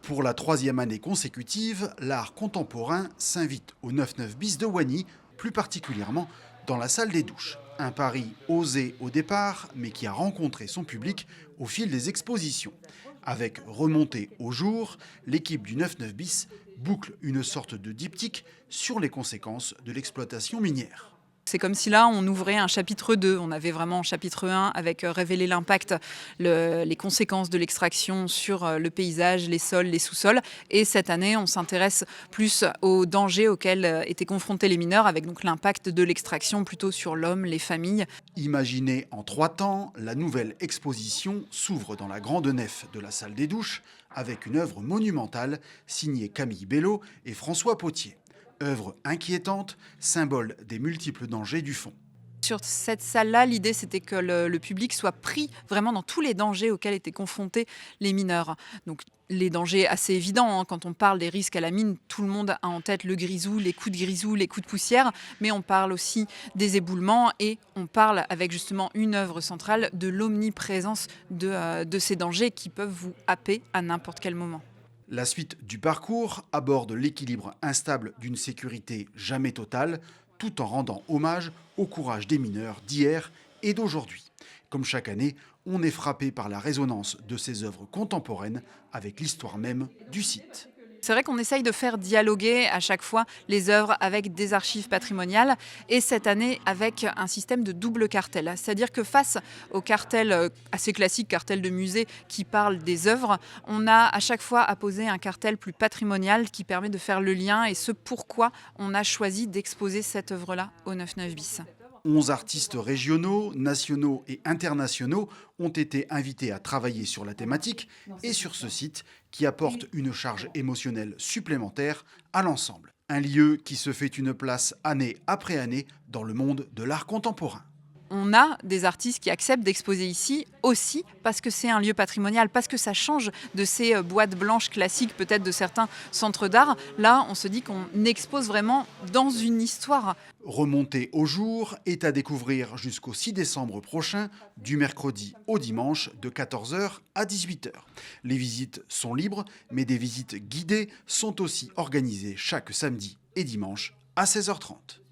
Pour la troisième année consécutive, l'art contemporain s'invite au 9-9 bis de Wany, plus particulièrement dans la salle des douches. Un pari osé au départ, mais qui a rencontré son public au fil des expositions. Avec Remontée au jour, l'équipe du 9-9 bis boucle une sorte de diptyque sur les conséquences de l'exploitation minière. C'est comme si là, on ouvrait un chapitre 2. On avait vraiment un chapitre 1 avec révéler l'impact, les conséquences de l'extraction sur le paysage, les sols, les sous-sols. Et cette année, on s'intéresse plus aux dangers auxquels étaient confrontés les mineurs, avec donc l'impact de l'extraction plutôt sur l'homme, les familles. Imaginée en 3 temps, la nouvelle exposition s'ouvre dans la grande nef de la salle des douches avec une œuvre monumentale signée Camille Bello et François Potier. Œuvre inquiétante, symbole des multiples dangers du fond. Sur cette salle-là, l'idée, c'était que le public soit pris vraiment dans tous les dangers auxquels étaient confrontés les mineurs. Donc, les dangers assez évidents, hein. Quand on parle des risques à la mine, tout le monde a en tête le grisou, les coups de grisou, les coups de poussière, mais on parle aussi des éboulements et on parle, avec justement une œuvre centrale, de l'omniprésence de ces dangers qui peuvent vous happer à n'importe quel moment. La suite du parcours aborde l'équilibre instable d'une sécurité jamais totale, tout en rendant hommage au courage des mineurs d'hier et d'aujourd'hui. Comme chaque année, on est frappé par la résonance de ces œuvres contemporaines avec l'histoire même du site. C'est vrai qu'on essaye de faire dialoguer à chaque fois les œuvres avec des archives patrimoniales et cette année avec un système de double cartel. C'est-à-dire que face au cartel assez classique, cartel de musée qui parle des œuvres, on a à chaque fois apposé un cartel plus patrimonial qui permet de faire le lien et ce pourquoi on a choisi d'exposer cette œuvre-là au 9-9 bis. 11 artistes régionaux, nationaux et internationaux ont été invités à travailler sur la thématique et sur ce site qui apporte une charge émotionnelle supplémentaire à l'ensemble. Un lieu qui se fait une place année après année dans le monde de l'art contemporain. On a des artistes qui acceptent d'exposer ici aussi parce que c'est un lieu patrimonial, parce que ça change de ces boîtes blanches classiques peut-être de certains centres d'art. Là, on se dit qu'on expose vraiment dans une histoire. Remontée au jour est à découvrir jusqu'au 6 décembre prochain, du mercredi au dimanche de 14 h à 18 h. Les visites sont libres, mais des visites guidées sont aussi organisées chaque samedi et dimanche à 16 h 30.